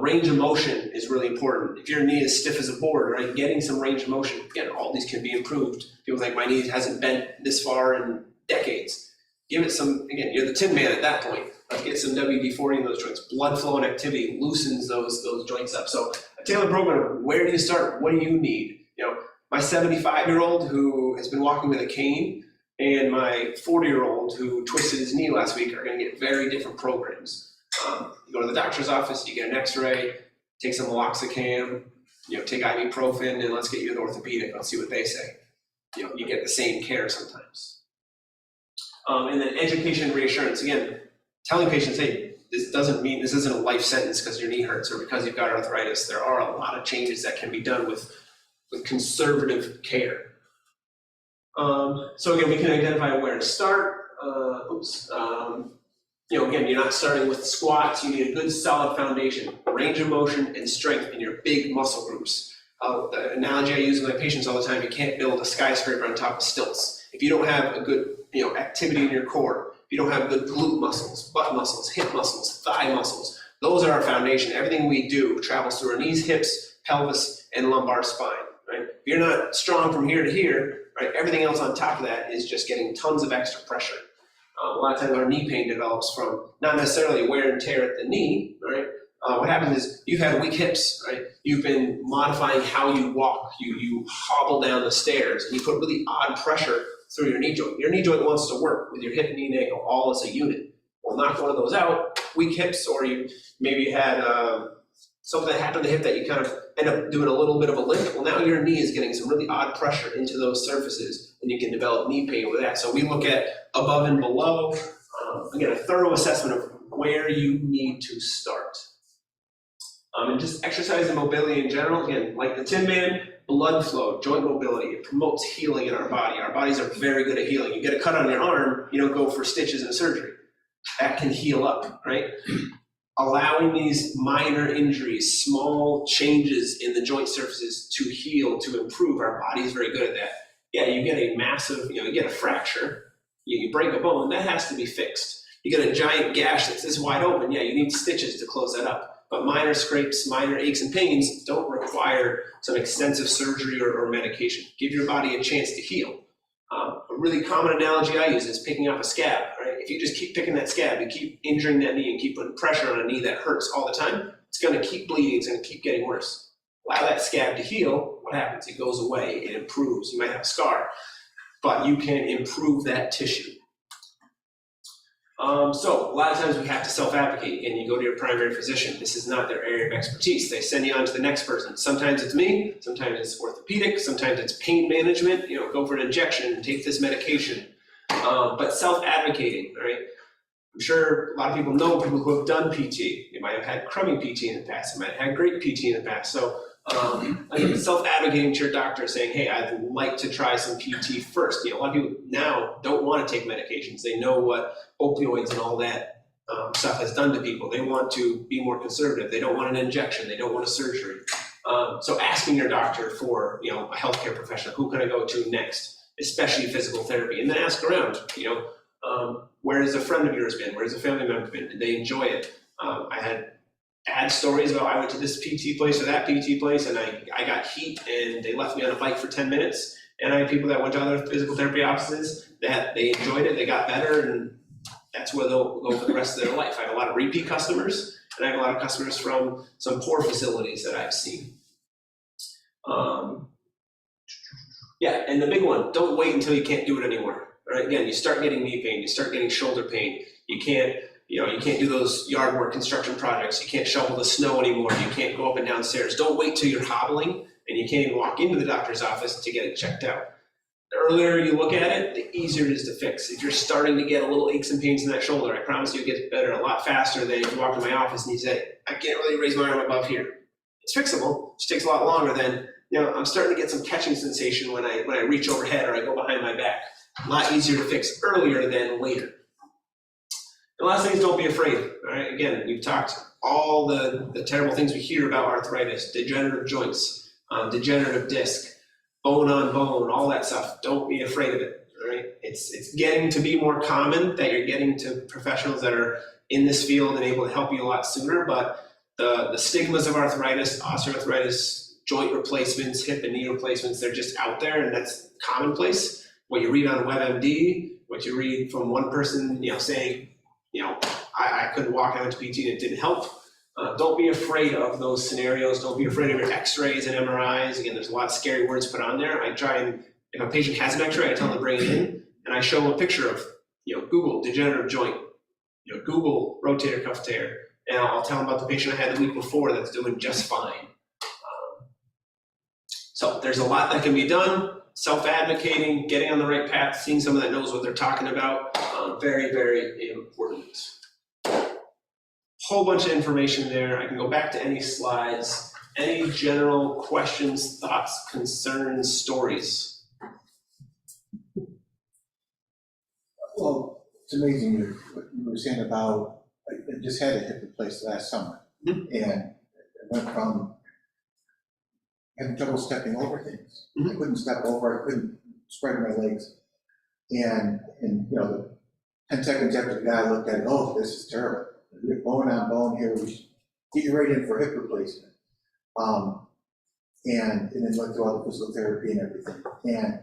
Range of motion is really important. If your knee is stiff as a board, right, getting some range of motion, again, all these can be improved. People think my knee hasn't bent this far in decades. Give it some, again, you're the Tin Man at that point. Let's get some WD-40 in those joints. Blood flow and activity loosens those joints up. So a tailored program, where do you start? What do you need? My 75-year-old who has been walking with a cane and my 40-year-old who twisted his knee last week are going to get very different programs. You go to the doctor's office, you get an x-ray, take some meloxicam, take ibuprofen, and let's get you an orthopedic. Let's see what they say. You get the same care sometimes. And then education and reassurance. Again, telling patients, hey, this isn't a life sentence because your knee hurts or because you've got arthritis. There are a lot of changes that can be done with conservative care. So again, we can identify where to start. Again, you're not starting with squats. You need a good solid foundation, range of motion and strength in your big muscle groups. The analogy I use with my patients all the time, you can't build a skyscraper on top of stilts. If you don't have a good activity in your core, if you don't have good glute muscles, butt muscles, hip muscles, thigh muscles, those are our foundation. Everything we do travels through our knees, hips, pelvis, and lumbar spine. Right? If you're not strong from here to here, right, everything else on top of that is just getting tons of extra pressure. A lot of times our knee pain develops from not necessarily wear and tear at the knee, right? What happens is you've had weak hips, right? You've been modifying how you walk. You hobble down the stairs and you put really odd pressure through your knee joint. Your knee joint wants to work with your hip, knee, and ankle all as a unit. Well, knock one of those out, weak hips, or you maybe had something that happened to the hip that you kind of end up doing a little bit of a limp. Well, now your knee is getting some really odd pressure into those surfaces, and you can develop knee pain with that. So we look at above and below, again, a thorough assessment of where you need to start. And just exercise and mobility in general, again, like the Tin Man, blood flow, joint mobility, it promotes healing in our body. Our bodies are very good at healing. You get a cut on your arm, you don't go for stitches and surgery. That can heal up, right? Allowing these minor injuries, small changes in the joint surfaces to heal, to improve. Our body is very good at that. Yeah, you get a massive, you get a fracture, you break a bone, that has to be fixed. You get a giant gash that's this wide open, yeah, you need stitches to close that up. But minor scrapes, minor aches and pains don't require some extensive surgery or medication. Give your body a chance to heal. A really common analogy I use is picking up a scab, right? If you just keep picking that scab, you keep injuring that knee and keep putting pressure on a knee that hurts all the time, it's gonna keep bleeding, it's gonna keep getting worse. Allow that scab to heal, what happens? It goes away, it improves. You might have a scar, but you can improve that tissue. So a lot of times we have to self-advocate, and you go to your primary physician. This is not their area of expertise. They send you on to the next person. Sometimes it's me, sometimes it's orthopedic, sometimes it's pain management, go for an injection and take this medication. But self-advocating, right? I'm sure a lot of people know people who have done PT. They might have had crummy PT in the past. They might have had great PT in the past. So again, self-advocating to your doctor, saying, hey, I'd like to try some PT first. A lot of people now don't want to take medications. They know what opioids and all that stuff has done to people. They want to be more conservative. They don't want an injection. They don't want a surgery. So asking your doctor for, a healthcare professional, who can I go to next, especially physical therapy, and then ask around, where has a friend of yours been? Where has a family member been? Did they enjoy it? I had stories about I went to this PT place or that PT place, and I got heat and they left me on a bike for 10 minutes. And I had people that went to other physical therapy offices that they enjoyed it, they got better, and that's where they'll go for the rest of their life. I have a lot of repeat customers, and I have a lot of customers from some poor facilities that I've seen. Yeah, and the big one, don't wait until you can't do it anymore. Right? Again, you start getting knee pain, you start getting shoulder pain, you can't do those yard work construction projects, you can't shovel the snow anymore, you can't go up and down stairs. Don't wait till you're hobbling and you can't even walk into the doctor's office to get it checked out. The earlier you look at it, the easier it is to fix. If you're starting to get a little aches and pains in that shoulder, I promise you it gets better a lot faster than if you walk to my office and you say, I can't really raise my arm above here. It's fixable, it just takes a lot longer than, I'm starting to get some catching sensation when I reach overhead or I go behind my back. A lot easier to fix earlier than later. The last thing is don't be afraid. All right? Again, we've talked all the terrible things we hear about arthritis, degenerative joints, degenerative disc, bone on bone, all that stuff. Don't be afraid of it. All right? It's getting to be more common that you're getting to professionals that are in this field and able to help you a lot sooner. But the stigmas of arthritis, osteoarthritis, joint replacements, hip and knee replacements, they're just out there, and that's commonplace. What you read on WebMD, what you read from one person, saying, I couldn't walk, I went to PT and it didn't help. Don't be afraid of those scenarios. Don't be afraid of your x-rays and MRIs. Again, there's a lot of scary words put on there. I try and, if a patient has an x-ray, I tell them to bring it in, and I show them a picture of, Google degenerative joint, Google rotator cuff tear, and I'll tell them about the patient I had the week before that's doing just fine. So there's a lot that can be done. Self-advocating, getting on the right path, seeing someone that knows what they're talking about, very, very important. Whole bunch of information there. I can go back to any slides. Any general questions, thoughts, concerns, stories? Well, it's amazing what you were saying about, I just had a hip replaced last summer, and I went from having trouble stepping over things. I couldn't step over, I couldn't spread my legs. And the 10 seconds after the guy looked at it, oh, this is terrible. We have bone on bone here, we should get you right in for hip replacement. And then went through all the physical therapy and everything. And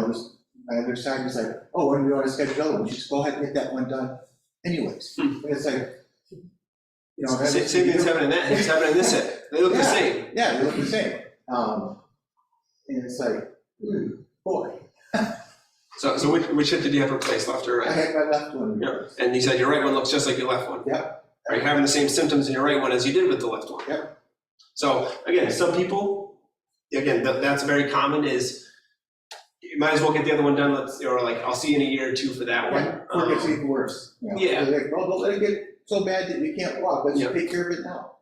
this, my other side was like, oh, when do we want to schedule another one? You just go ahead and get that one done anyways. And it's like, same thing's happening in that hip, it's happening in this hip. They look the same. Yeah, they look the same. And it's like, boy. So which hip did you have replaced, left or right? I had my left one. Yep. And you said your right one looks just like your left one. Yep. Are you having the same symptoms in your right one as you did with the left one? Yep. So again, some people, again, that's very common is you might as well get the other one done, or like, I'll see you in a year or two for that one. Or it gets even worse. You know? Yeah. They're like, well, don't let it get so bad that you can't walk, let's Yeah. take care of it now.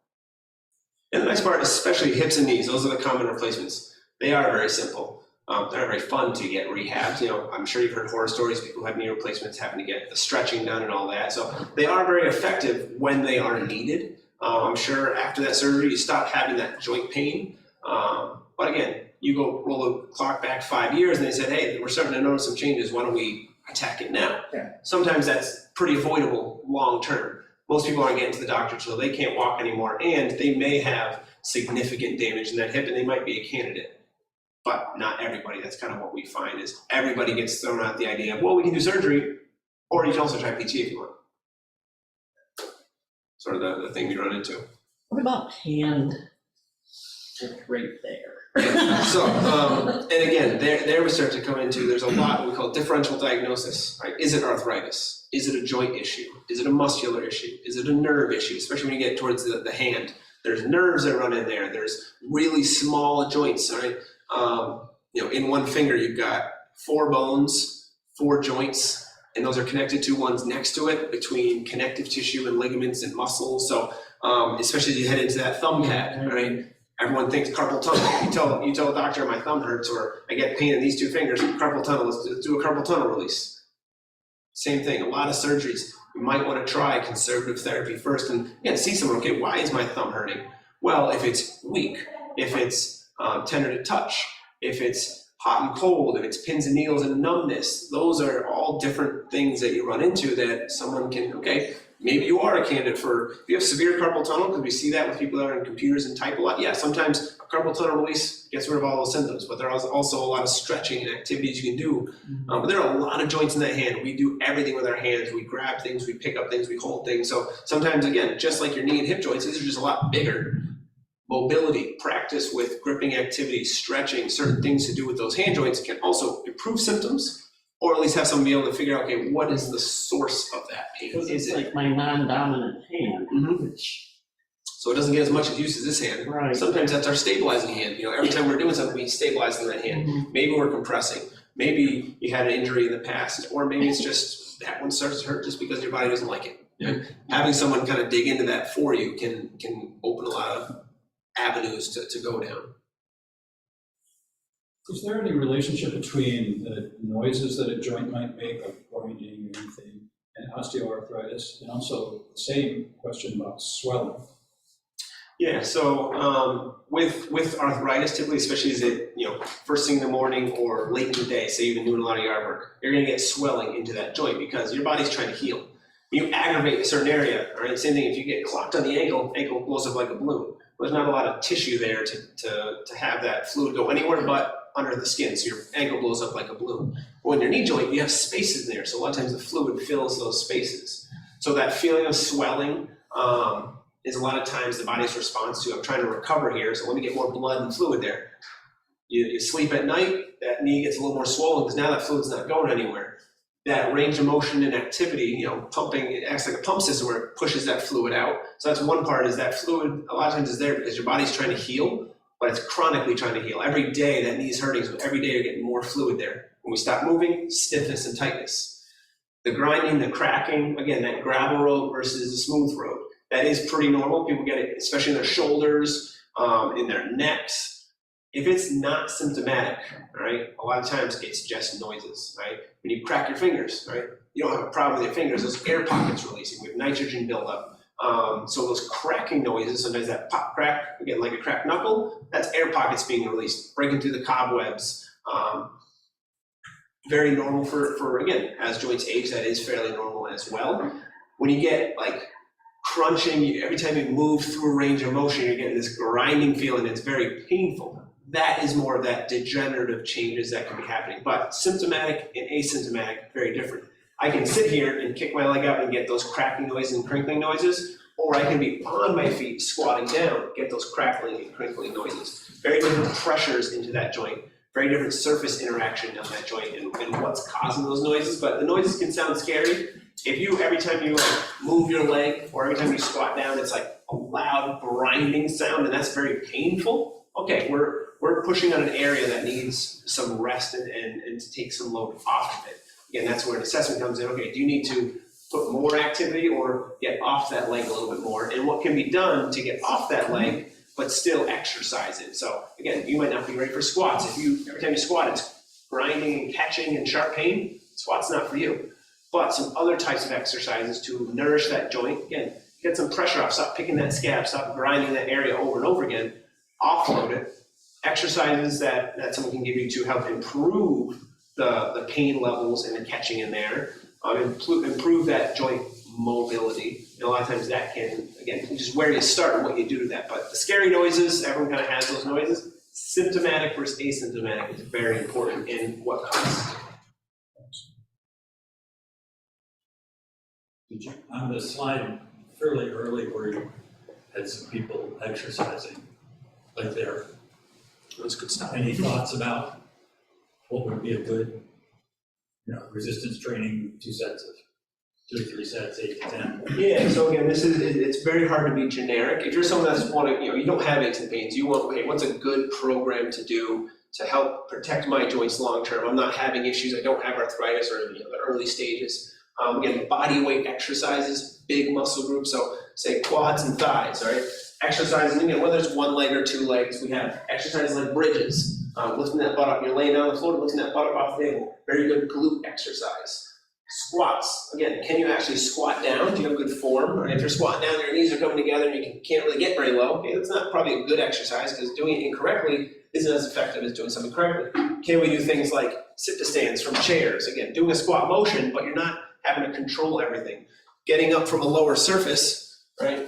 And the nice part, especially hips and knees, those are the common replacements. They are very simple. They're not very fun to get rehabbed. You know, I'm sure you've heard horror stories, people who have knee replacements having to get the stretching done and all that. So they are very effective when they are needed. I'm sure after that surgery, you stop having that joint pain. But again, you go roll the clock back 5 years and they said, hey, we're starting to notice some changes. Why don't we attack it now? Yeah. Sometimes that's pretty avoidable long term. Most people aren't getting to the doctor until they can't walk anymore, and they may have significant damage in that hip and they might be a candidate. But not everybody. That's kind of what we find is everybody gets thrown out the idea of, well, we can do surgery, or you can also try PT if you want. Sort of the thing we run into. What about hand? Right there. So, and again, there we start to come into, there's a lot we call differential diagnosis, right? Is it arthritis? Is it a joint issue? Is it a muscular issue? Is it a nerve issue? Especially when you get towards the hand. There's nerves that run in there. There's really small joints, right? You know, in one finger, you've got 4 bones, 4 joints, and those are connected to ones next to it between connective tissue and ligaments and muscles. So, especially as you head into that thumb pad, right? Everyone thinks carpal tunnel. You tell a doctor my thumb hurts or I get pain in these 2 fingers, carpal tunnel, let's do a carpal tunnel release. Same thing, a lot of surgeries. You might want to try conservative therapy first and again, see someone, okay, why is my thumb hurting? Well, if it's weak, if it's tender to touch, if it's hot and cold, if it's pins and needles and numbness, those are all different things that you run into that someone can, okay, maybe you are a candidate for, if you have severe carpal tunnel, because we see that with people that are in computers and type a lot, yeah, sometimes a carpal tunnel release gets rid of all those symptoms, but there are also a lot of stretching and activities you can do. But there are a lot of joints in that hand. We do everything with our hands. We grab things, we pick up things, we hold things. So sometimes, again, just like your knee and hip joints, these are just a lot bigger. Mobility, practice with gripping activities, stretching, certain things to do with those hand joints can also improve symptoms, or at least have someone be able to figure out, okay, what is the source of that pain? Because Is it's it? like my non-dominant hand, which, So it doesn't get as much use as this hand. right. Sometimes that's our stabilizing hand. You know, every time we're doing something, we stabilize in that hand. Maybe we're compressing. Maybe you had an injury in the past, or maybe it's just that one starts to hurt just because your body doesn't like it. And having someone kind of dig into that for you can open a lot of avenues to go down. Is there any relationship between the noises that a joint might make, like grinding or anything, and osteoarthritis? And also, the same question about swelling. Yeah, so with arthritis, typically, especially as it, you know, first thing in the morning or late in the day, say you've been doing a lot of yard work, you're gonna get swelling into that joint because your body's trying to heal. You aggravate a certain area, all right? Same thing, if you get clocked on the ankle blows up like a balloon. There's not a lot of tissue there to have that fluid go anywhere but under the skin, so your ankle blows up like a balloon. But when your knee joint, you have spaces there, so a lot of times the fluid fills those spaces. So that feeling of swelling is a lot of times the body's response to, I'm trying to recover here, so let me get more blood and fluid there. You sleep at night, that knee gets a little more swollen because now that fluid's not going anywhere. That range of motion and activity, you know, pumping, it acts like a pump system where it pushes that fluid out. So that's one part, is that fluid a lot of times is there because your body's trying to heal, but it's chronically trying to heal. Every day that knee's hurting, so every day you're getting more fluid there. When we stop moving, stiffness and tightness. The grinding, the cracking, again, that gravel road versus a smooth road, that is pretty normal. People get it, especially in their shoulders, in their necks. If it's not symptomatic, right, a lot of times it's just noises, right? When you crack your fingers, right, you don't have a problem with your fingers, those air pockets releasing, we have nitrogen buildup. So those cracking noises, sometimes that pop, crack, again, like a cracked knuckle, that's air pockets being released, breaking through the cobwebs. Very normal for, again, as joints age, that is fairly normal as well. When you get like crunching, every time you move through a range of motion, you're getting this grinding feeling, it's very painful. That is more of that degenerative changes that can be happening. But symptomatic and asymptomatic, very different. I can sit here and kick my leg out and get those cracking noises and crinkling noises, or I can be on my feet squatting down, get those crackling and crinkling noises. Very different pressures into that joint, very different surface interaction on that joint and what's causing those noises. But the noises can sound scary. If you, every time you like move your leg or every time you squat down, it's like a loud grinding sound and that's very painful, okay, we're pushing on an area that needs some rest and to take some load off of it. Again, that's where an assessment comes in. Okay, do you need to put more activity or get off that leg a little bit more? And what can be done to get off that leg, but still exercise it? So again, you might not be ready for squats. If you, every time you squat, it's grinding and catching and sharp pain, squat's not for you. But some other types of exercises to nourish that joint, again, get some pressure off, stop picking that scab, stop grinding that area over and over again, offload it. Exercises that someone can give you to help improve the pain levels and the catching in there, improve that joint mobility. And a lot of times that can, again, just where you start and what you do to that. But the scary noises, everyone kind of has those noises. Symptomatic versus asymptomatic is very important in what causes. On the slide fairly early where you had some people exercising, like there, That's good stuff. any thoughts about what would be a good, resistance training, 2 sets of 2 or 3 sets, 8 to 10? Yeah, so again, it's very hard to be generic. If you're someone that's wanting, you don't have aches and pains, you want, okay, what's a good program to do to help protect my joints long term? I'm not having issues, I don't have arthritis or the early stages. Again, body weight exercises, big muscle groups, so say quads and thighs, all right? Exercises, again, whether it's one leg or 2 legs, we have exercises like bridges, lifting that butt up. You're laying down on the floor, lifting that butt up off the table. Very good glute exercise. Squats, again, can you actually squat down? Do you have good form? Or if you're squatting down, your knees are coming together and you can't really get very low, okay, that's not probably a good exercise because doing it incorrectly isn't as effective as doing something correctly. Can we do things like sit-to-stands from chairs? Again, doing a squat motion, but you're not having to control everything. Getting up from a lower surface, right?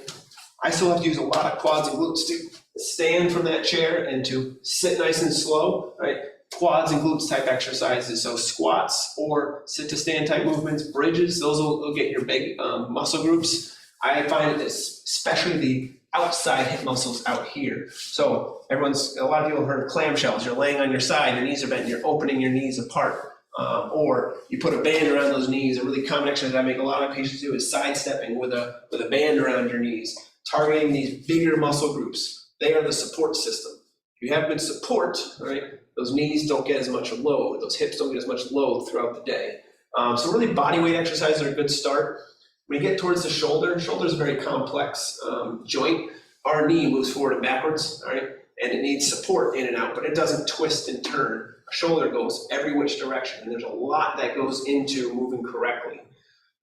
I still have to use a lot of quads and glutes to stand from that chair and to sit nice and slow, right? Quads and glutes type exercises, so squats or sit to stand type movements, bridges, those will get your big muscle groups. I find that especially the outside hip muscles out here. So a lot of people have heard of clamshells. You're laying on your side, your knees are bent, you're opening your knees apart. Or you put a band around those knees. A really common exercise I make a lot of my patients do is sidestepping with a band around your knees, targeting these bigger muscle groups. They are the support system. If you have good support, right, those knees don't get as much load, those hips don't get as much load throughout the day. So really body weight exercises are a good start. When you get towards the shoulder is a very complex joint. Our knee moves forward and backwards, all right, and it needs support in and out, but it doesn't twist and turn. Shoulder goes every which direction, and there's a lot that goes into moving correctly.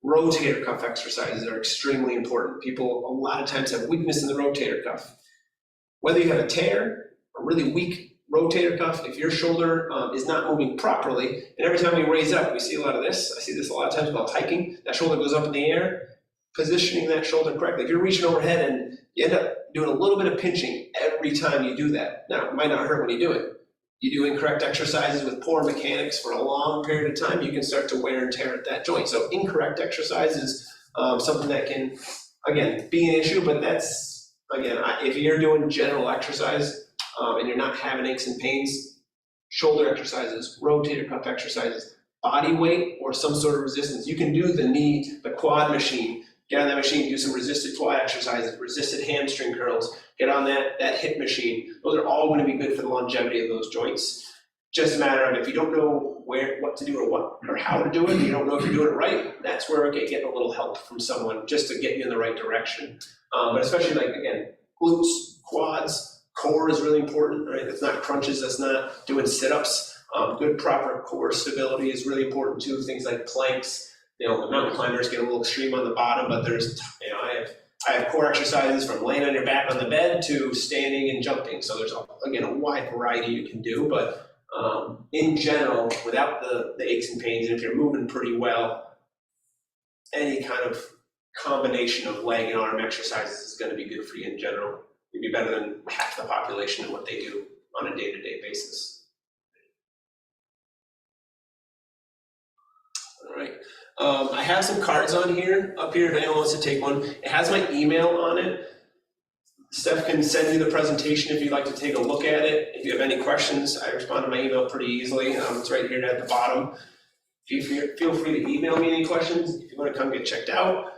Rotator cuff exercises are extremely important. People a lot of times have weakness in the rotator cuff. Whether you have a tear, a really weak rotator cuff, if your shoulder is not moving properly, and every time we raise up, we see a lot of this. I see this a lot of times while hiking. That shoulder goes up in the air, positioning that shoulder correctly. If you're reaching overhead and you end up doing a little bit of pinching every time you do that, now it might not hurt when you do it. You do incorrect exercises with poor mechanics for a long period of time, you can start to wear and tear at that joint. So incorrect exercise is something that can, again, be an issue, but that's, again, if you're doing general exercise and you're not having aches and pains, shoulder exercises, rotator cuff exercises, body weight or some sort of resistance. You can do the quad machine, get on that machine, do some resisted quad exercises, resisted hamstring curls, get on that hip machine. Those are all going to be good for the longevity of those joints. Just a matter of if you don't know what to do or how to do it, you don't know if you're doing it right, that's where, okay, getting a little help from someone just to get you in the right direction. But especially like, again, glutes, quads, core is really important, right? That's not crunches, that's not doing sit-ups. Good proper core stability is really important too. Things like planks. The mountain climbers get a little extreme on the bottom, but there's, I have core exercises from laying on your back on the bed to standing and jumping. So there's, again, a wide variety you can do, but in general, without the aches and pains, and if you're moving pretty well, any kind of combination of leg and arm exercises is going to be good for you in general. You'd be better than half the population in what they do on a day-to-day basis. All right. I have some cards up here if anyone wants to take one. It has my email on it. Steph can send you the presentation if you'd like to take a look at it. If you have any questions, I respond to my email pretty easily. It's right here at the bottom. Feel free to email me any questions. If you want to come get checked out,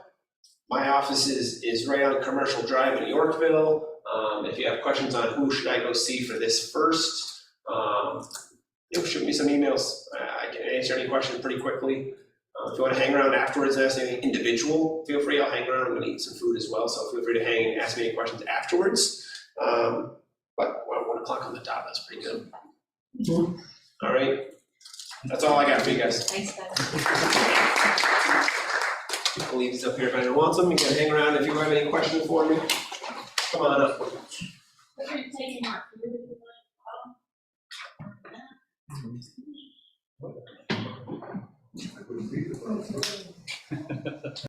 my office is right on Commercial Drive in Yorkville. If you have questions on who should I go see for this first, shoot me some emails. I can answer any questions pretty quickly. If you want to hang around afterwards and ask anything individual, feel free. I'll hang around. I'm going to eat some food as well, so feel free to hang and ask me any questions afterwards. But 1 o'clock on the dot, that's pretty good. All right. That's all I got for you guys. Thanks, guys. I'll leave these up here if anyone wants them. You can hang around if you have any questions for me. Come on up. What are you taking, Mark? I wouldn't read the